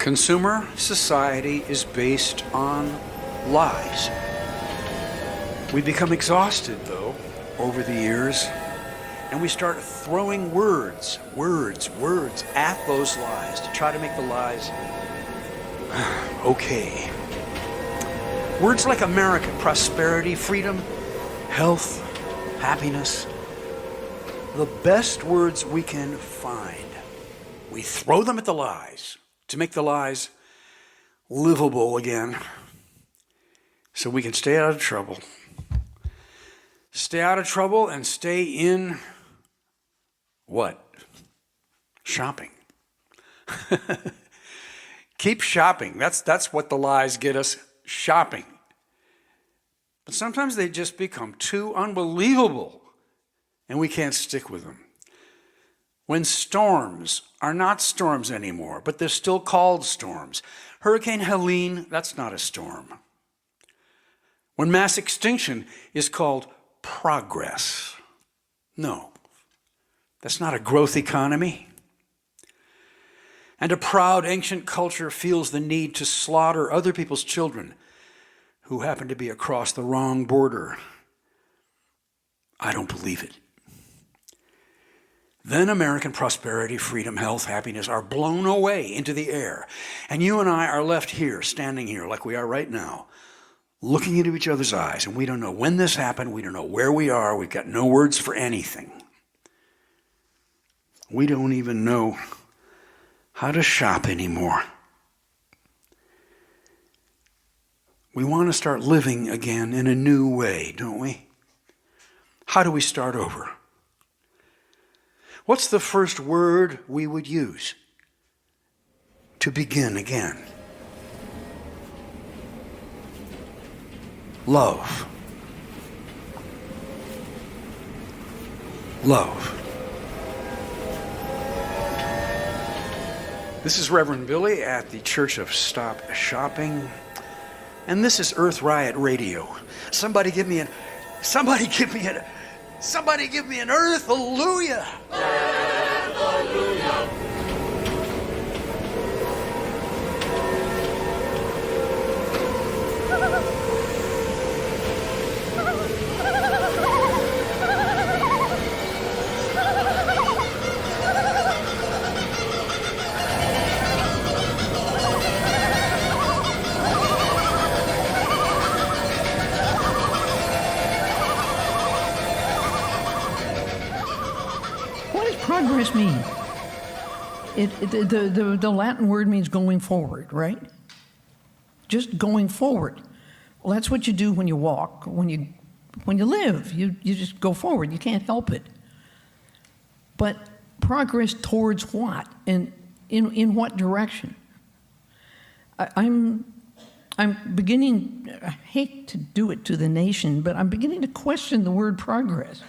Consumer society is based on lies. We become exhausted, though, over the years, and we start throwing words at those lies to try to make the lies okay. Words like America, prosperity, freedom, health, happiness, the best words we can find. We throw them at the lies to make the lies livable again so we can stay out of trouble. Stay out of trouble and stay in what? Shopping. Keep shopping. That's what the lies get us, shopping. But sometimes they just become too unbelievable and we can't stick with them. When storms are not storms anymore, but they're still called storms. Hurricane Helene, that's not a storm. When mass extinction is called progress. No, that's not a growth economy. And a proud ancient culture feels the need to slaughter other people's children who happen to be across the wrong border. I don't believe it. Then American prosperity, freedom, health, happiness are blown away into the air. And you and I are left here, standing here like we are right now, looking into each other's eyes. And we don't know when this happened. We don't know where we are. We've got no words for anything. We don't even know how to shop anymore. We want to start living again in a new way, don't we? How do we start over? What's the first word we would use to begin again? Love. Love. This is Reverend Billy at the Church of StopShopping, and this is Earth Riot Radio. Somebody give me an earth hallelujah. Hallelujah. Progress mean? The Latin word means going forward, right? Just going forward. Well, that's what you do when you walk, when you live. You just go forward. You can't help it. But progress towards what? And in what direction? I'm beginning, I hate to do it to the nation, but I'm beginning to question the word progress.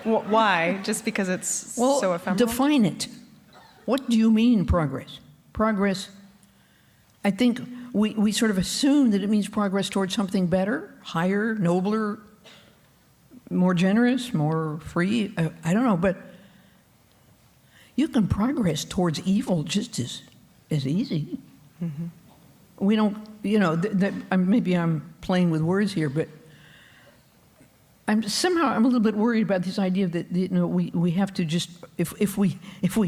Why? Just because it's so ephemeral? Define it. What do you mean, progress? Progress, I think we sort of assume that it means progress towards something better, higher, nobler, more generous, more free. I don't know, but you can progress towards evil just as easy. Mm-hmm. We don't, maybe I'm playing with words here, but I'm a little bit worried about this idea that we have to just if we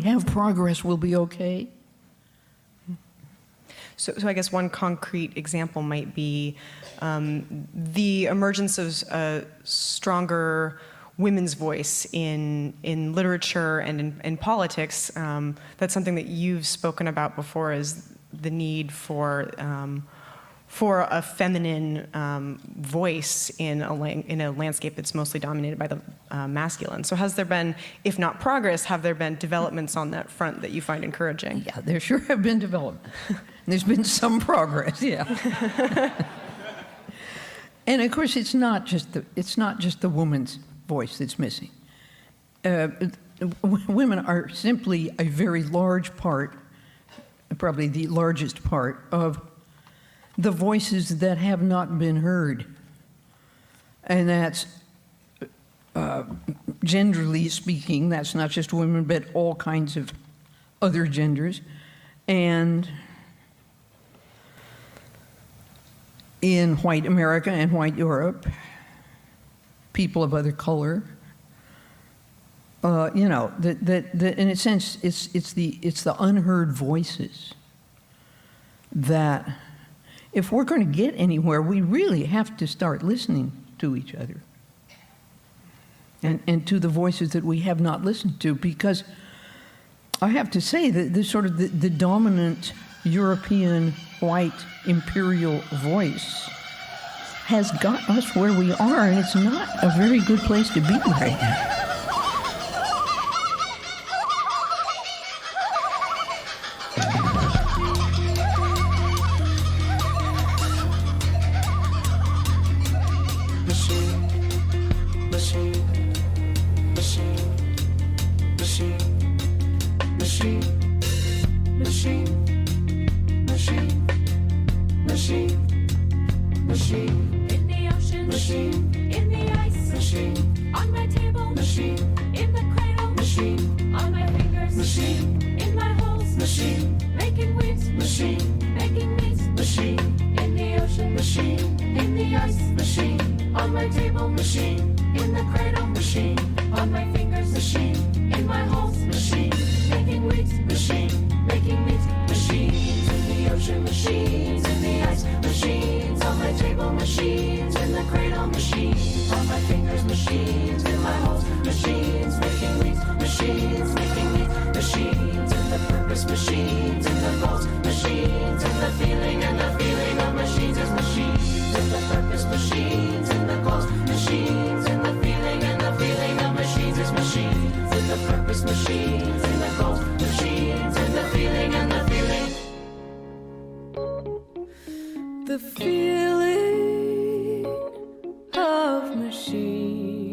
have progress, we'll be okay. So I guess one concrete example might be the emergence of a stronger women's voice in literature and in politics. That's something that you've spoken about before, is the need for a feminine voice in a landscape that's mostly dominated by the masculine. So has there been, if not progress, have there been developments on that front that you find encouraging? Yeah, there sure have been developments. There's been some progress, yeah. And of course, it's not just the woman's voice that's missing. Women are simply a very large part, probably the largest part of the voices that have not been heard. And that's, generally speaking, that's not just women, but all kinds of other genders. And in white America and white Europe, people of other color, you know, that in a sense, it's the unheard voices that, if we're going to get anywhere, we really have to start listening to each other and to the voices that we have not listened to, because I have to say that the sort of the dominant European white imperial voice has got us where we are, and it's not a very good place to be right now. In the ocean, machine. In the ice, machine. On my table, machine. In the cradle, machine. On my fingers, machine. In my holes, machine. Making weeds, machine. Making meats, machine. In the ocean, machine. In the ice, machine. On my table, machine. In the cradle, machine. On my fingers, machine. In my holes, machine. Making weeds, machine. Making meats, machines. In the ocean, machines. In the ice, machines. On my table, machines. In the cradle, machines. On my fingers, machines. In my holes, machines. Making weeds, machines. Making meats, machines. In the purpose, machines. In the goals, machines. In the feeling and the feeling of machines is machines. In the purpose, machines. In the goals, machines. In the feeling and the feeling of machines is machines. In the purpose, machines. In the goals, machines. In the feeling and the feeling. The feeling of machines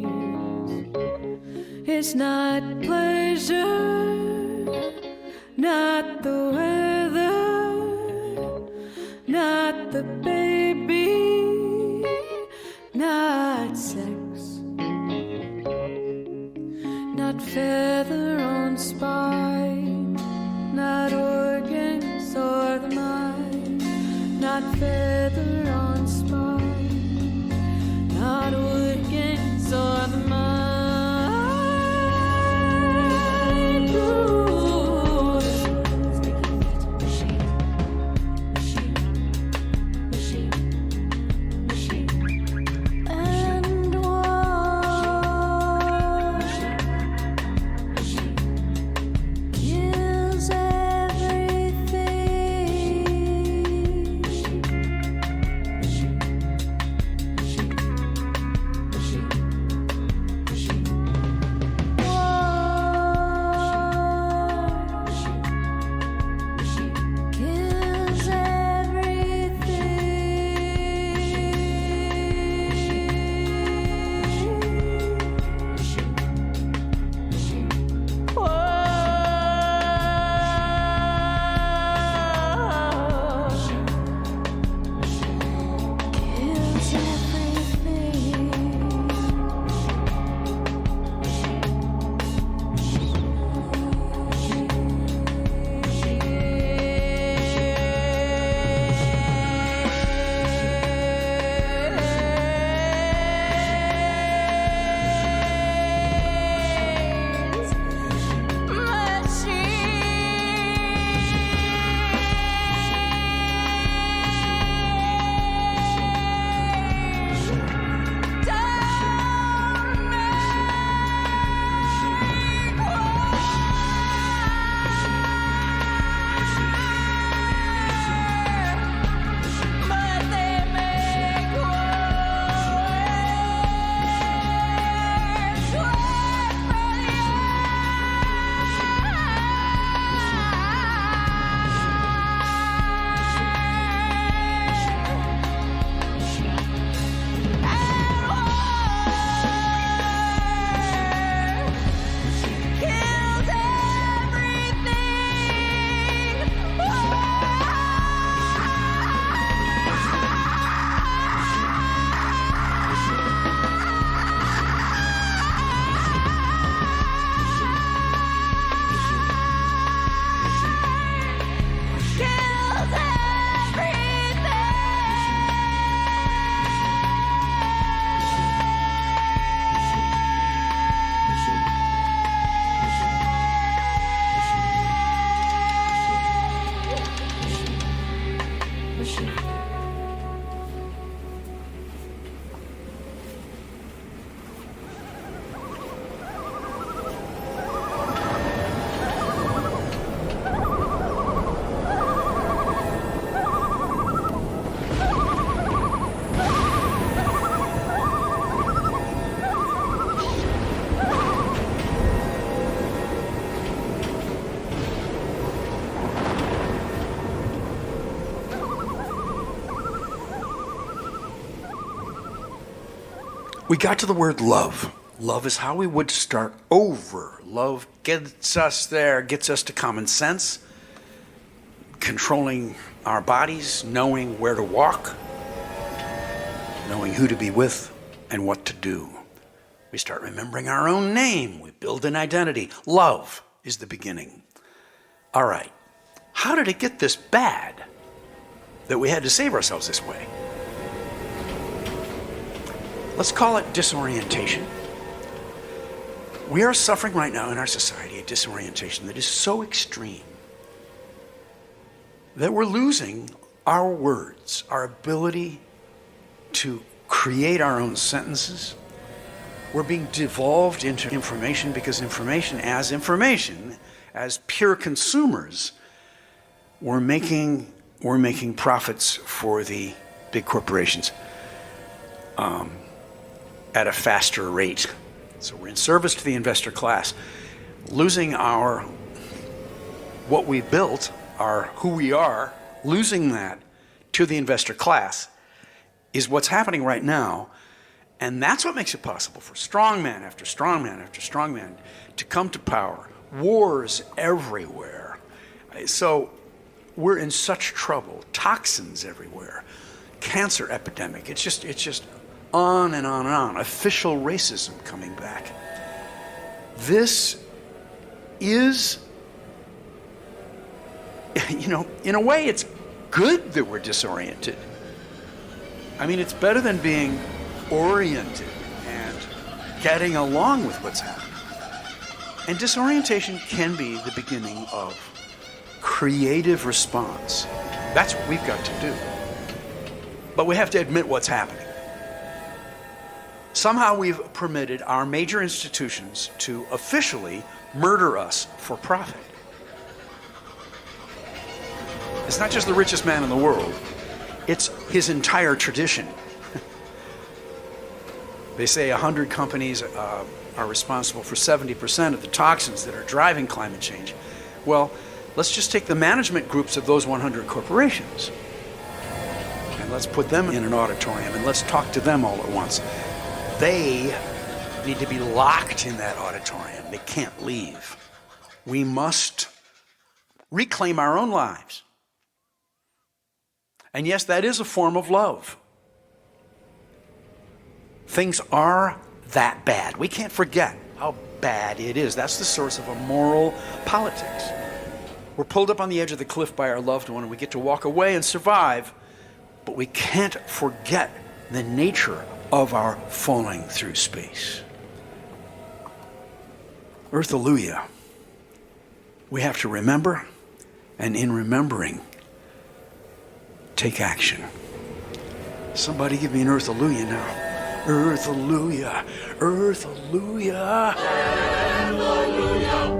is not pleasure, not the weather, not the baby, not sex, not feather on spine, not organs or the mind, not feather on spine, not organs or the mind. Ooh. Machine, machine, machine, machine, and war. Machine, machine, We got to the word love. Love is how we would start over. Love gets us there, gets us to common sense, controlling our bodies, knowing where to walk, knowing who to be with, and what to do. We start remembering our own name. We build an identity. Love is the beginning. All right. How did it get this bad that we had to save ourselves this way? Let's call it disorientation. We are suffering right now in our society a disorientation that is so extreme that we're losing our words, our ability to create our own sentences. We're being devolved into information because information, as pure consumers, we're making profits for the big corporations at a faster rate. So we're in service to the investor class, losing what we built, who we are, losing that to the investor class is what's happening right now. And that's what makes it possible for strongman after strongman after strongman to come to power. Wars everywhere. So we're in such trouble. Toxins everywhere. Cancer epidemic. It's just on and on and on. Official racism coming back. This is, in a way, it's good that we're disoriented. I mean, it's better than being oriented and getting along with what's happening. And disorientation can be the beginning of creative response. That's what we've got to do. But we have to admit what's happening. Somehow we've permitted our major institutions to officially murder us for profit. It's not just the richest man in the world, it's his entire tradition. They say 100 companies are responsible for 70% of the toxins that are driving climate change. Well, let's just take the management groups of those 100 corporations and let's put them in an auditorium and let's talk to them all at once. They need to be locked in that auditorium. They can't leave. We must reclaim our own lives. And yes, that is a form of love. Things are that bad. We can't forget how bad it is. That's the source of immoral politics. We're pulled up on the edge of the cliff by our loved one and we get to walk away and survive, but we can't forget the nature of our falling through space. Earthalleluia. We have to remember, and in remembering, take action. Somebody give me an earthalleluia now. Earthalleluia, earthalleluia. Hallelujah.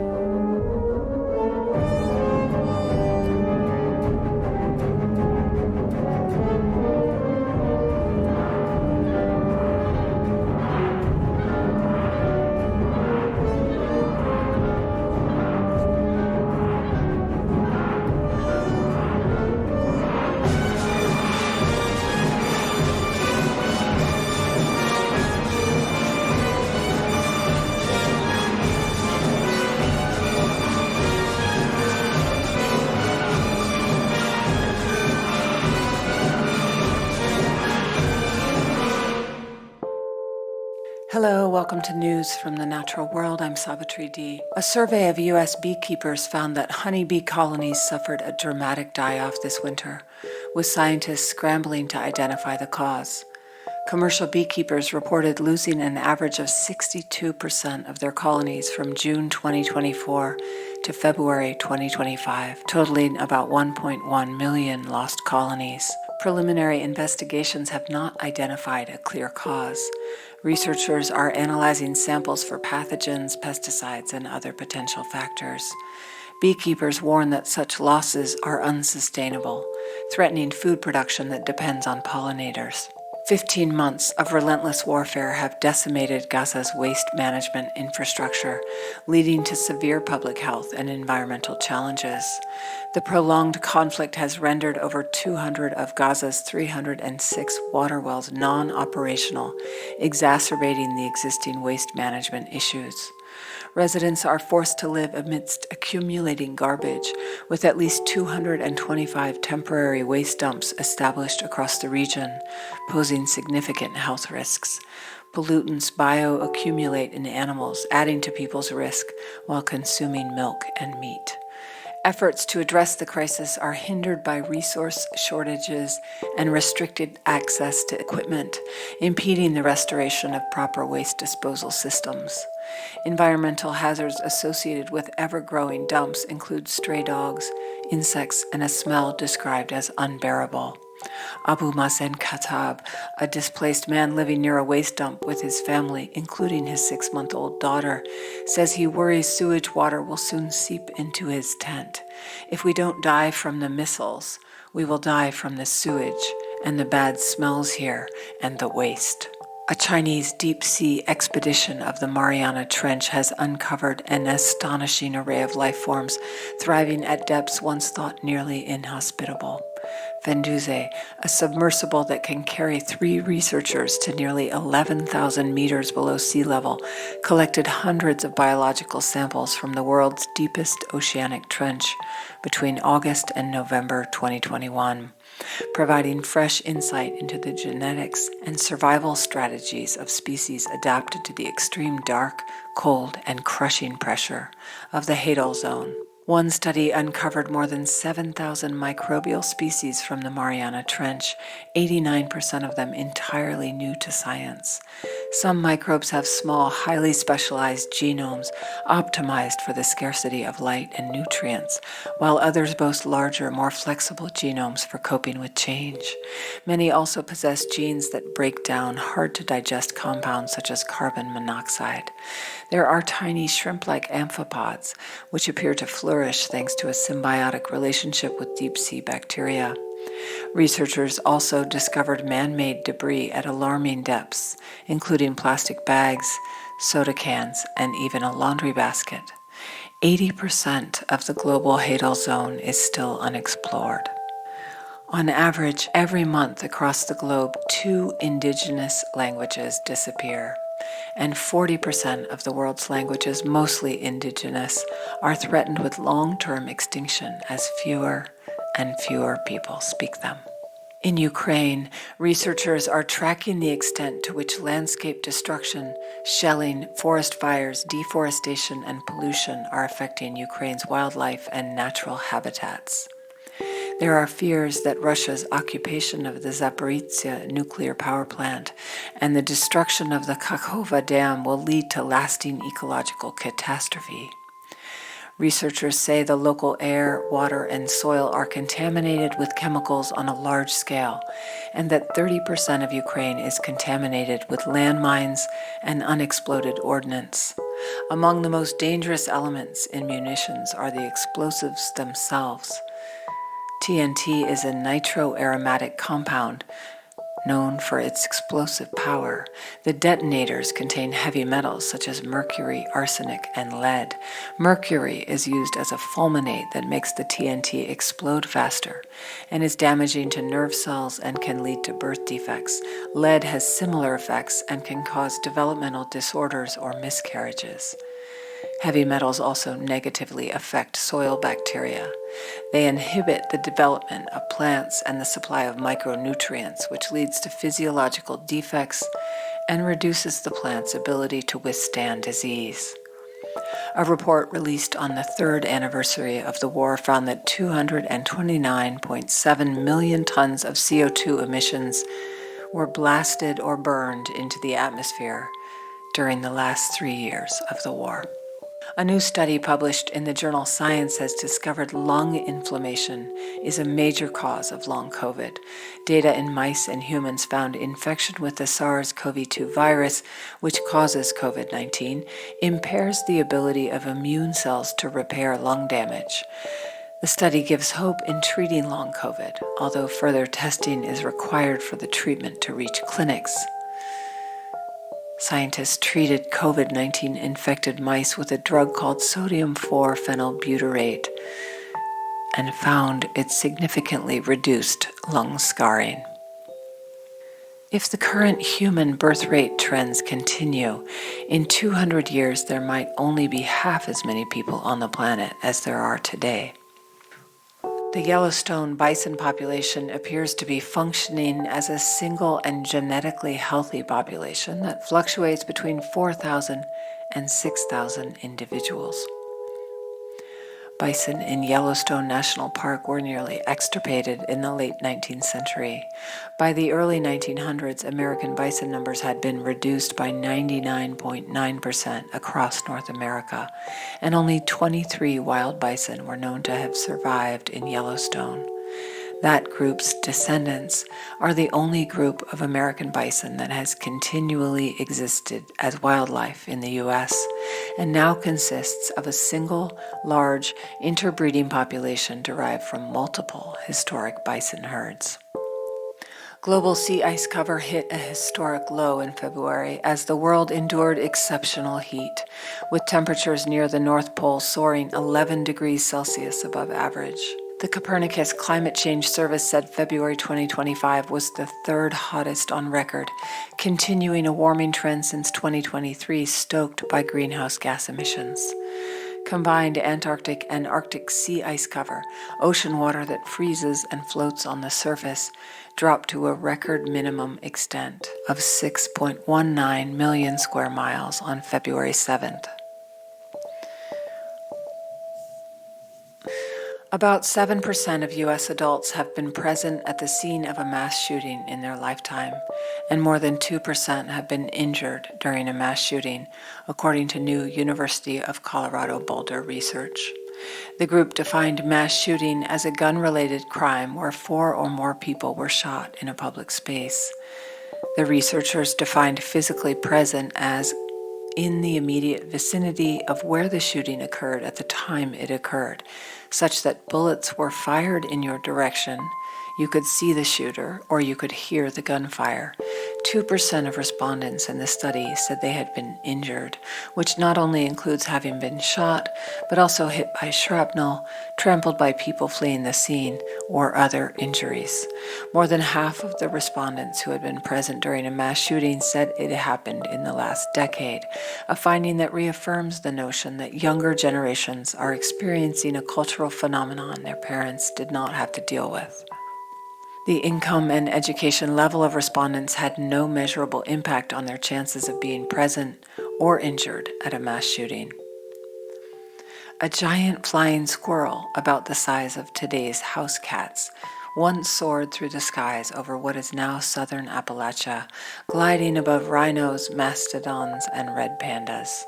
Hello, welcome to News from the Natural World. I'm Savitri D. A survey of U.S. beekeepers found that honeybee colonies suffered a dramatic die-off this winter, with scientists scrambling to identify the cause. Commercial beekeepers reported losing an average of 62% of their colonies from June 2024 to February 2025, totaling about 1.1 million lost colonies. Preliminary investigations have not identified a clear cause. Researchers are analyzing samples for pathogens, pesticides, and other potential factors. Beekeepers warn that such losses are unsustainable, threatening food production that depends on pollinators. 15 months of relentless warfare have decimated Gaza's waste management infrastructure, leading to severe public health and environmental challenges. The prolonged conflict has rendered over 200 of Gaza's 306 water wells non-operational, exacerbating the existing waste management issues. Residents are forced to live amidst accumulating garbage, with at least 225 temporary waste dumps established across the region, posing significant health risks. Pollutants bioaccumulate in animals, adding to people's risk while consuming milk and meat. Efforts to address the crisis are hindered by resource shortages and restricted access to equipment, impeding the restoration of proper waste disposal systems. Environmental hazards associated with ever-growing dumps include stray dogs, insects, and a smell described as unbearable. Abu Mazen Khattab, a displaced man living near a waste dump with his family, including his 6-month-old daughter, says he worries sewage water will soon seep into his tent. If we don't die from the missiles, we will die from the sewage and the bad smells here and the waste. A Chinese deep-sea expedition of the Mariana Trench has uncovered an astonishing array of life forms thriving at depths once thought nearly inhospitable. Venduze, a submersible that can carry 3 researchers to nearly 11,000 meters below sea level, collected hundreds of biological samples from the world's deepest oceanic trench between August and November 2021, providing fresh insight into the genetics and survival strategies of species adapted to the extreme dark, cold, and crushing pressure of the Hadal Zone. One study uncovered more than 7,000 microbial species from the Mariana Trench, 89% of them entirely new to science. Some microbes have small, highly specialized genomes optimized for the scarcity of light and nutrients, while others boast larger, more flexible genomes for coping with change. Many also possess genes that break down hard-to-digest compounds such as carbon monoxide. There are tiny shrimp-like amphipods, which appear to flourish thanks to a symbiotic relationship with deep-sea bacteria. Researchers also discovered man-made debris at alarming depths, including plastic bags, soda cans, and even a laundry basket. 80% of the global Hadal Zone is still unexplored. On average, every month across the globe, 2 indigenous languages disappear, and 40% of the world's languages, mostly indigenous, are threatened with long-term extinction as fewer and fewer people speak them. In Ukraine, researchers are tracking the extent to which landscape destruction, shelling, forest fires, deforestation, and pollution are affecting Ukraine's wildlife and natural habitats. There are fears that Russia's occupation of the Zaporizhzhia nuclear power plant and the destruction of the Kakhovka Dam will lead to lasting ecological catastrophe. Researchers say the local air, water, and soil are contaminated with chemicals on a large scale, and that 30% of Ukraine is contaminated with landmines and unexploded ordnance. Among the most dangerous elements in munitions are the explosives themselves. TNT is a nitroaromatic compound known for its explosive power. The detonators contain heavy metals such as mercury, arsenic, and lead. Mercury is used as a fulminate that makes the TNT explode faster and is damaging to nerve cells and can lead to birth defects. Lead has similar effects and can cause developmental disorders or miscarriages. Heavy metals also negatively affect soil bacteria. They inhibit the development of plants and the supply of micronutrients, which leads to physiological defects and reduces the plant's ability to withstand disease. A report released on the 3rd anniversary of the war found that 229.7 million tons of CO2 emissions were blasted or burned into the atmosphere during the last 3 years of the war. A new study published in the journal Science has discovered lung inflammation is a major cause of long COVID. Data in mice and humans found infection with the SARS-CoV-2 virus, which causes COVID-19, impairs the ability of immune cells to repair lung damage. The study gives hope in treating long COVID, although further testing is required for the treatment to reach clinics. Scientists treated COVID-19 infected mice with a drug called sodium 4-phenylbutyrate and found it significantly reduced lung scarring. If the current human birth rate trends continue, in 200 years there might only be half as many people on the planet as there are today. The Yellowstone bison population appears to be functioning as a single and genetically healthy population that fluctuates between 4,000 and 6,000 individuals. Bison in Yellowstone National Park were nearly extirpated in the late 19th century. By the early 1900s, American bison numbers had been reduced by 99.9% across North America, and only 23 wild bison were known to have survived in Yellowstone. That group's descendants are the only group of American bison that has continually existed as wildlife in the U.S. and now consists of a single, large, interbreeding population derived from multiple historic bison herds. Global sea ice cover hit a historic low in February as the world endured exceptional heat, with temperatures near the North Pole soaring 11 degrees Celsius above average. The Copernicus Climate Change Service said February 2025 was the third hottest on record, continuing a warming trend since 2023 stoked by greenhouse gas emissions. Combined Antarctic and Arctic sea ice cover, ocean water that freezes and floats on the surface, dropped to a record minimum extent of 6.19 million square miles on February 7th. About 7% of U.S. adults have been present at the scene of a mass shooting in their lifetime, and more than 2% have been injured during a mass shooting, according to new University of Colorado Boulder research. The group defined mass shooting as a gun-related crime where 4 or more people were shot in a public space. The researchers defined physically present as in the immediate vicinity of where the shooting occurred at the time it occurred, such that bullets were fired in your direction, you could see the shooter, or you could hear the gunfire. 2% of respondents in the study said they had been injured, which not only includes having been shot, but also hit by shrapnel, trampled by people fleeing the scene, or other injuries. More than half of the respondents who had been present during a mass shooting said it happened in the last decade, a finding that reaffirms the notion that younger generations are experiencing a cultural phenomenon their parents did not have to deal with. The income and education level of respondents had no measurable impact on their chances of being present or injured at a mass shooting. A giant flying squirrel about the size of today's house cats once soared through the skies over what is now southern Appalachia, gliding above rhinos, mastodons, and red pandas.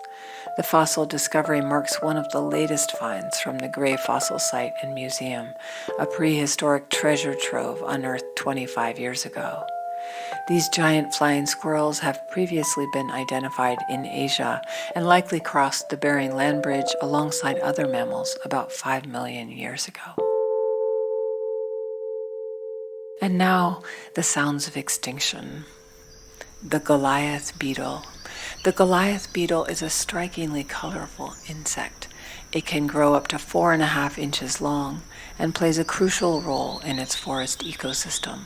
The fossil discovery marks one of the latest finds from the Gray Fossil Site and Museum, a prehistoric treasure trove unearthed 25 years ago. These giant flying squirrels have previously been identified in Asia and likely crossed the Bering Land Bridge alongside other mammals about 5 million years ago. And now, the sounds of extinction. The Goliath beetle. The Goliath beetle is a strikingly colorful insect. It can grow up to 4.5 inches long and plays a crucial role in its forest ecosystem.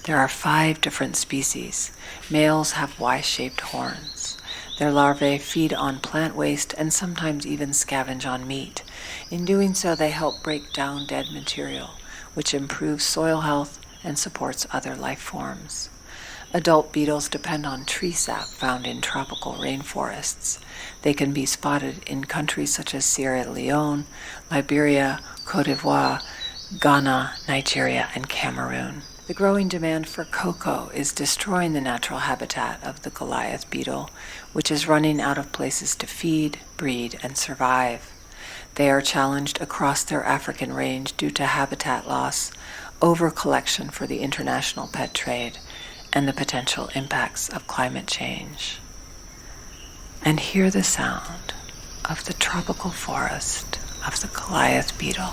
There are 5 different species. Males have Y-shaped horns. Their larvae feed on plant waste and sometimes even scavenge on meat. In doing so, they help break down dead material, which improves soil health and supports other life forms. Adult beetles depend on tree sap found in tropical rainforests. They can be spotted in countries such as Sierra Leone, Liberia, Cote d'Ivoire, Ghana, Nigeria, and Cameroon. The growing demand for cocoa is destroying the natural habitat of the Goliath beetle, which is running out of places to feed, breed, and survive. They are challenged across their African range due to habitat loss, overcollection for the international pet trade, and the potential impacts of climate change. And hear the sound of the tropical forest of the Goliath beetle.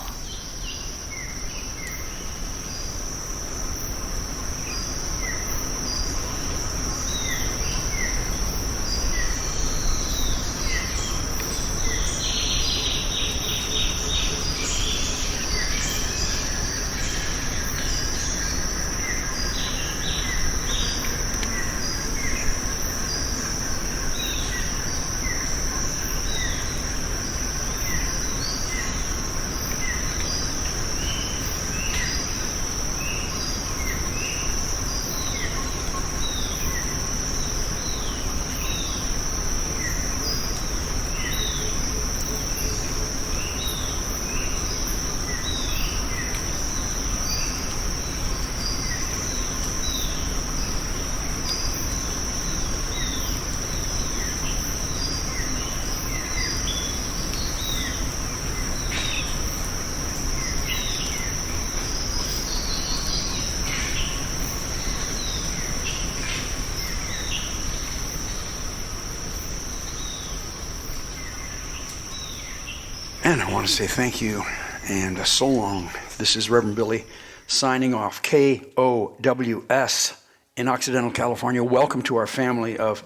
And I want to say thank you and so long. This is Reverend Billy signing off, KOWS in Occidental California. Welcome to our family of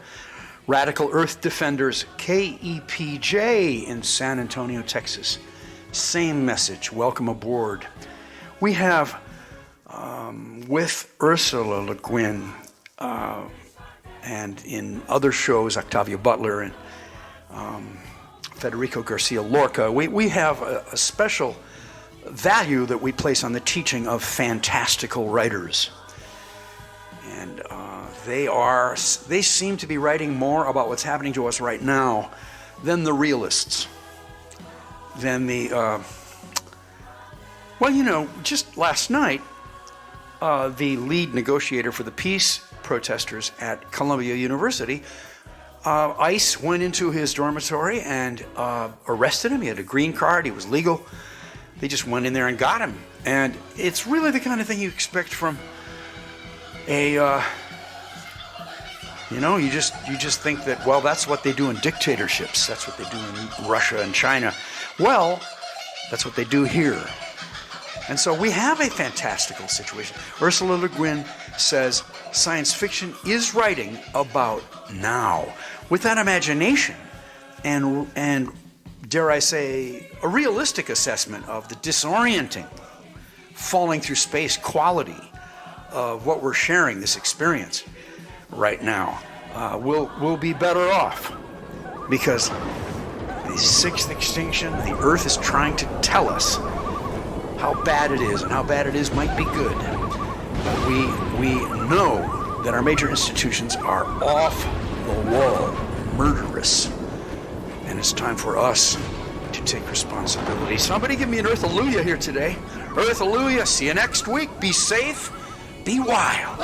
Radical Earth Defenders, KEPJ in San Antonio, Texas. Same message, welcome aboard. We have, with Ursula Le Guin, and in other shows, Octavia Butler and Federico Garcia Lorca, we have a special value that we place on the teaching of fantastical writers. And they seem to be writing more about what's happening to us right now than the realists, than the, well, you know, just last night, the lead negotiator for the peace protesters at Columbia University, ICE went into his dormitory and arrested him. He had a green card, he was legal. They just went in there and got him. And it's really the kind of thing you expect from a, you know, you just think that, well, that's what they do in dictatorships. That's what they do in Russia and China. Well, that's what they do here. And so we have a fantastical situation. Ursula Le Guin says science fiction is writing about now. With that imagination and dare I say, a realistic assessment of the disorienting, falling through space quality of what we're sharing, this experience right now, we'll be better off, because the sixth extinction, the Earth is trying to tell us how bad it is, and how bad it is might be good. But we know that our major institutions are off the wall, murderous, and it's time for us to take responsibility. Somebody give me an Earth-alleluia here today. Earth-alleluia. See you next week. Be safe. Be wild.